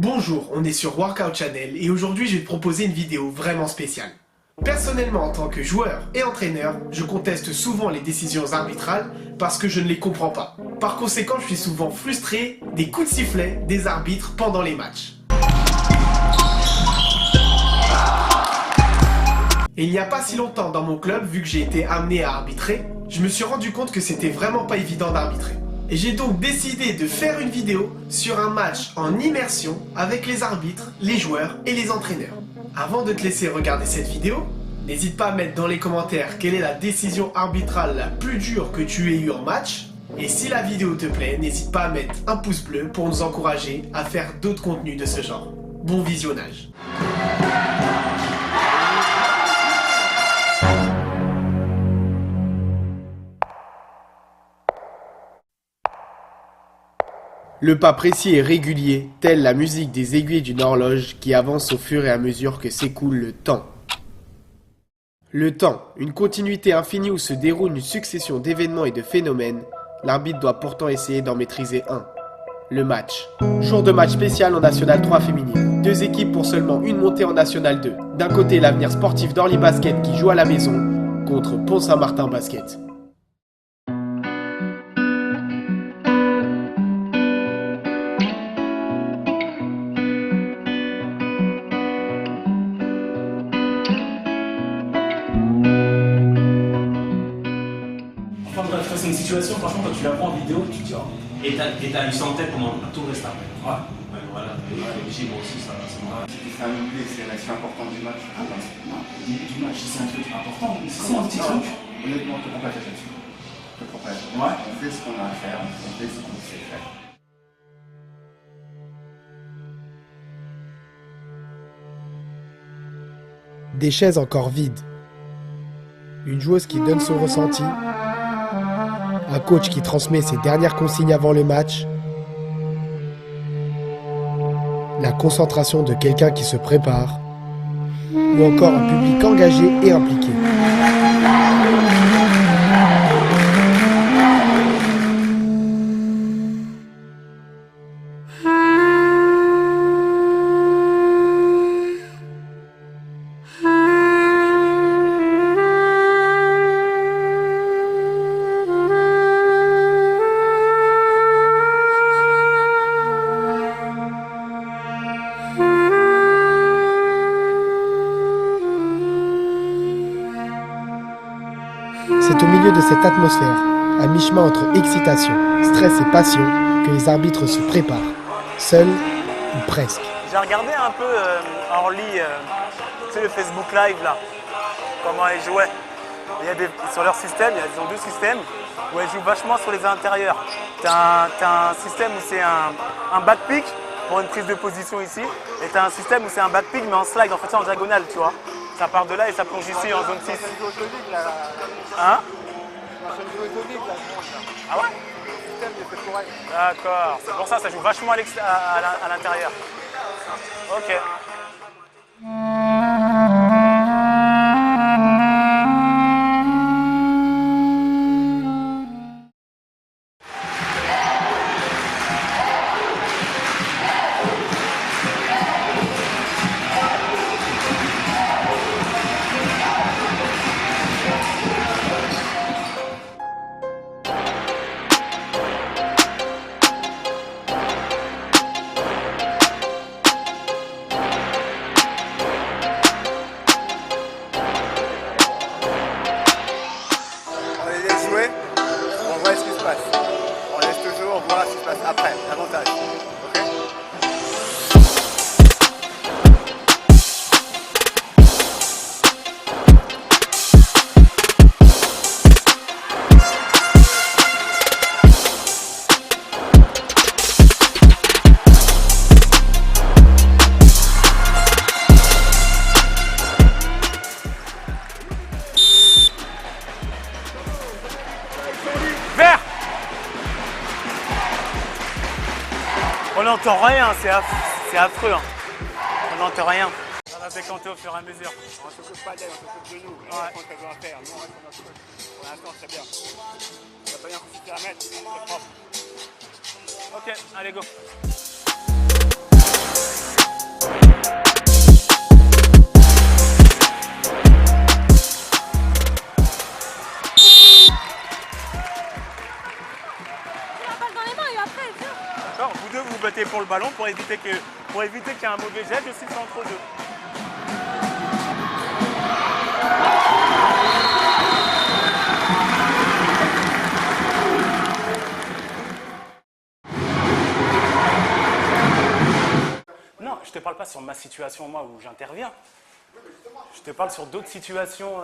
Bonjour, on est sur Workout Channel et aujourd'hui je vais te proposer une vidéo vraiment spéciale. Personnellement, en tant que joueur et entraîneur, je conteste souvent les décisions arbitrales parce que je ne les comprends pas. Par conséquent, je suis souvent frustré des coups de sifflet des arbitres pendant les matchs. Et il n'y a pas si longtemps dans mon club, vu que j'ai été amené à arbitrer, je me suis rendu compte que c'était vraiment pas évident d'arbitrer. Et j'ai donc décidé de faire une vidéo sur un match en immersion avec les arbitres, les joueurs et les entraîneurs. Avant de te laisser regarder cette vidéo, n'hésite pas à mettre dans les commentaires quelle est la décision arbitrale la plus dure que tu aies eue en match. Et si la vidéo te plaît, n'hésite pas à mettre un pouce bleu pour nous encourager à faire d'autres contenus de ce genre. Bon visionnage. Le pas précis et régulier, telle la musique des aiguilles d'une horloge qui avance au fur et à mesure que s'écoule le temps. Le temps, une continuité infinie où se déroule une succession d'événements et de phénomènes, l'arbitre doit pourtant essayer d'en maîtriser un. Le match. Jour de match spécial en National 3 féminine. Deux équipes pour seulement une montée en National 2. D'un côté l'avenir sportif d'Orly Basket qui joue à la maison, contre Pont-Saint-Martin Basket. C'est une situation, franchement, quand tu la prends en vidéo, tu te dis, oh. Et t'as eu ça en tête pendant tout le reste après. Ouais. Ouais, voilà. Et j'ai moi aussi, ça m'a. C'est un oubli, c'est l'action importante du match. Ah non, non, au début du match, c'est un truc important, mais c'est un petit truc. Honnêtement, je te prends pas là-dessus. Je te prends pas là-dessus. Ouais. On fait ce qu'on a à faire, on fait ce qu'on sait faire. Des chaises encore vides. Une joueuse qui donne son ressenti. Un coach qui transmet ses dernières consignes avant le match. La concentration de quelqu'un qui se prépare. Ou encore un public engagé et impliqué. C'est au milieu de cette atmosphère, à mi-chemin entre excitation, stress et passion, que les arbitres se préparent, seuls ou presque. J'ai regardé un peu Orly, tu sais, le Facebook Live là, comment ils jouaient. Sur leur système, ils ont deux systèmes où elles jouent vachement sur les intérieurs. T'as un système où c'est un back pick pour une prise de position ici, et t'as un système où c'est un back pick mais en slide, en fait c'est en diagonale, tu vois. Ça part de là et ça plonge ici en zone 6. Hein? Ah ouais? D'accord, c'est pour ça, ça joue vachement à l'intérieur. Ok. On voit ce qui se passe. On laisse toujours voir ce qui se passe après, l'avantage. Ok ? On n'entend rien, c'est affreux. Hein. On n'entend rien. Ça va décanter au fur et à mesure. On s'occupe pas d'elle, on s'occupe de nous. Ouais. On qu'elle doit faire. Nous, on reste sur notre truc. Pour l'instant, c'est bien. Il n'y a pas rien qu'on à mettre. C'est propre. Ok, allez go. pour le ballon pour éviter qu'il y ait un mauvais jet, je siffle entre deux. Non, je te parle pas sur ma situation, moi, où j'interviens. Je te parle sur d'autres situations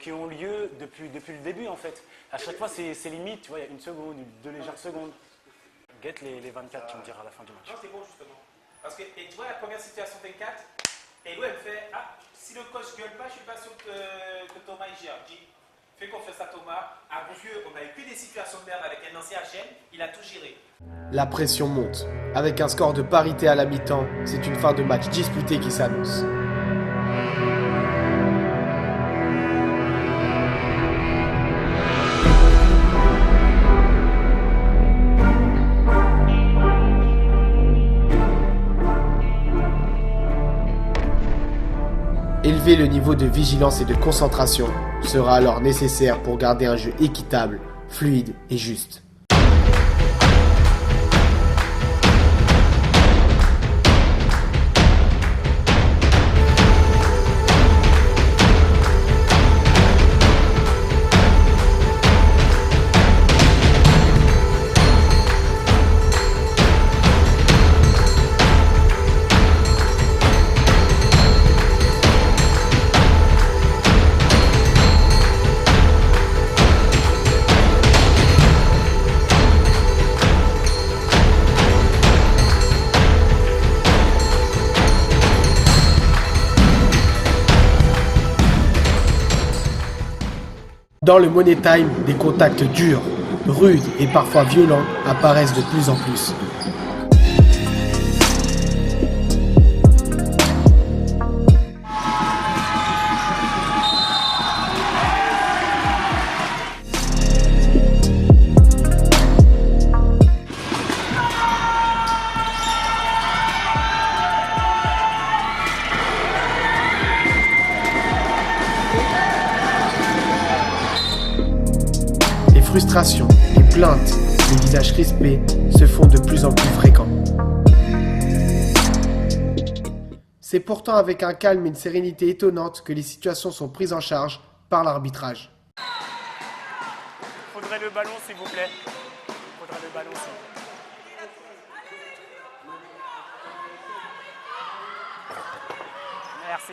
qui ont lieu depuis le début, en fait. À chaque fois, c'est limite, tu vois, il y a une seconde, deux légères secondes. Guette les 24, tu me diras à la fin du match. Non, c'est bon, justement. Parce que, et tu vois, la première situation 24, et Lou, elle me fait, ah, si le coach gueule pas, je suis pas sûr que Thomas y gère. Je dis, fais confiance à Thomas. À Rouvieux, on n'avait plus des situations de merde avec un ancien HM, il a tout géré. La pression monte. Avec un score de parité à la mi-temps, c'est une fin de match disputée qui s'annonce. Élever le niveau de vigilance et de concentration sera alors nécessaire pour garder un jeu équitable, fluide et juste. Dans le Money Time, des contacts durs, rudes et parfois violents apparaissent de plus en plus. Les frustrations, les plaintes, les visages crispés se font de plus en plus fréquents. C'est pourtant avec un calme et une sérénité étonnante que les situations sont prises en charge par l'arbitrage. Faudrait le ballon, s'il vous plaît. Faudrait le ballon, s'il vous plaît. Merci.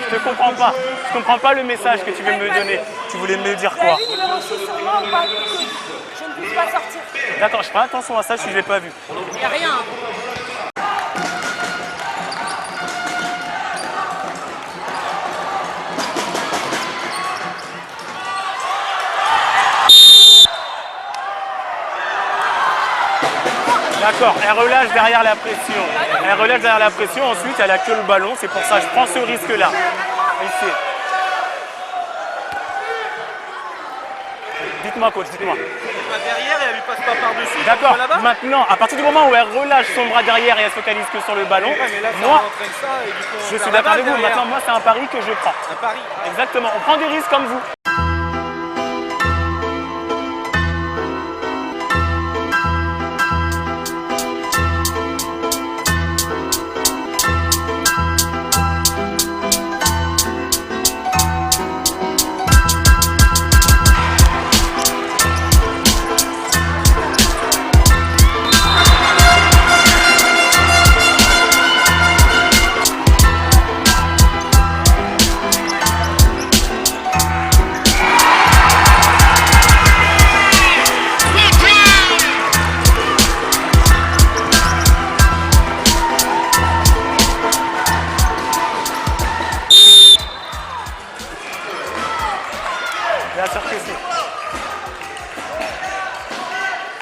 Je te comprends pas. Je comprends pas le message que tu veux me donner. Tu voulais me dire quoi? Je ne puisse pas sortir. D'accord, je ferai attention à ça si je l'ai pas vu. Il n'y a rien. D'accord, elle relâche derrière la pression. Elle relâche derrière la pression, ensuite elle a que le ballon, c'est pour ça que je prends ce risque-là. Ici. Dites-moi coach, dites-moi. Elle va derrière et elle lui passe pas par-dessus. D'accord, maintenant, à partir du moment où elle relâche son bras derrière et elle se focalise que sur le ballon, moi, je suis d'accord avec vous. Maintenant, moi, c'est un pari que je prends. Un pari. Exactement, on prend des risques comme vous.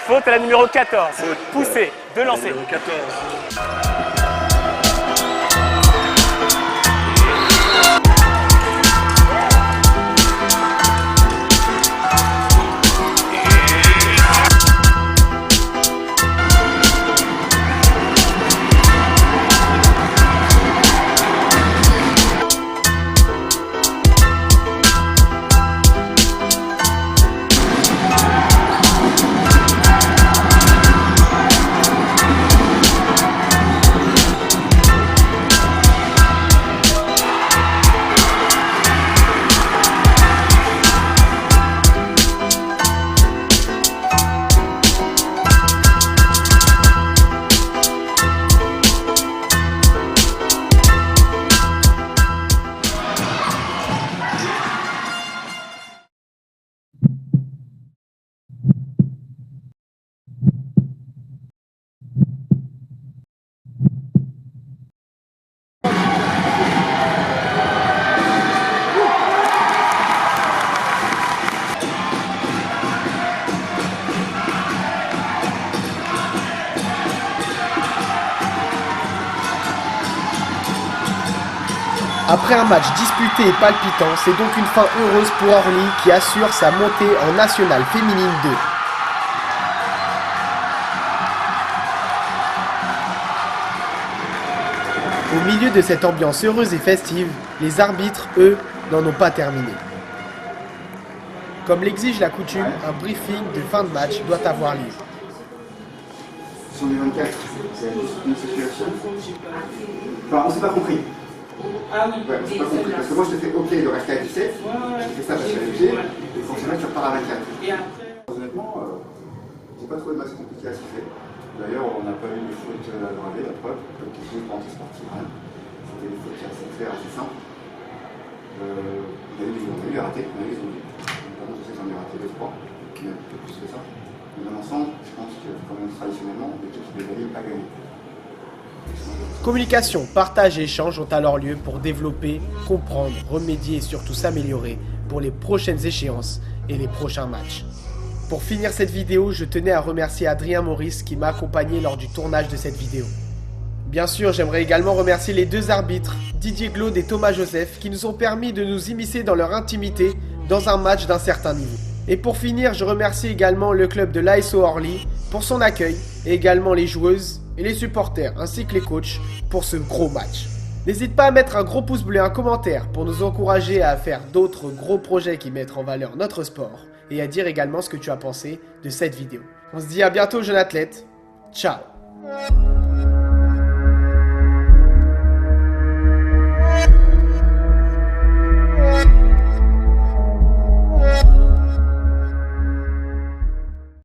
Faute à la numéro 14. Poussé, de lancer. Numéro 14. Après un match disputé et palpitant, c'est donc une fin heureuse pour Orly qui assure sa montée en Nationale Féminine 2. Au milieu de cette ambiance heureuse et festive, les arbitres, eux, n'en ont pas terminé. Comme l'exige la coutume, un briefing de fin de match doit avoir lieu. Sur les 24, c'est une situation. Enfin, on s'est pas compris. Ah oui, Ouais, on s'est pas compris. Parce que moi je te fais OK de rester à 17, j'ai fait ça parce que j'avais pied, et forcément tu repars à 24. Et après, Honnêtement, j'ai pas trouvé de match compliqué à siffler. D'ailleurs, on n'a pas eu de faute à graver, la preuve, comme quelque chose anti-sportif. C'était des fautes assez claires, assez simples. On a eu des ratés, on a eu des oublis. Notamment, je sais que j'en ai raté 2-3, mais un peu plus que ça. Mais dans l'ensemble, je pense que, comme traditionnellement, l'équipe qui devait gagner a gagné. Communication, partage et échange ont alors lieu pour développer, comprendre, remédier et surtout s'améliorer pour les prochaines échéances et les prochains matchs. Pour finir cette vidéo, je tenais à remercier Adrien Maurice qui m'a accompagné lors du tournage de cette vidéo. Bien sûr, j'aimerais également remercier les deux arbitres, Didier Glaude et Thomas Joseph, qui nous ont permis de nous immiscer dans leur intimité dans un match d'un certain niveau. Et pour finir, je remercie également le club de l'ASO Orly pour son accueil et également les joueuses et les supporters ainsi que les coachs pour ce gros match. N'hésite pas à mettre un gros pouce bleu et un commentaire pour nous encourager à faire d'autres gros projets qui mettent en valeur notre sport et à dire également ce que tu as pensé de cette vidéo. On se dit à bientôt, jeune athlète. Ciao.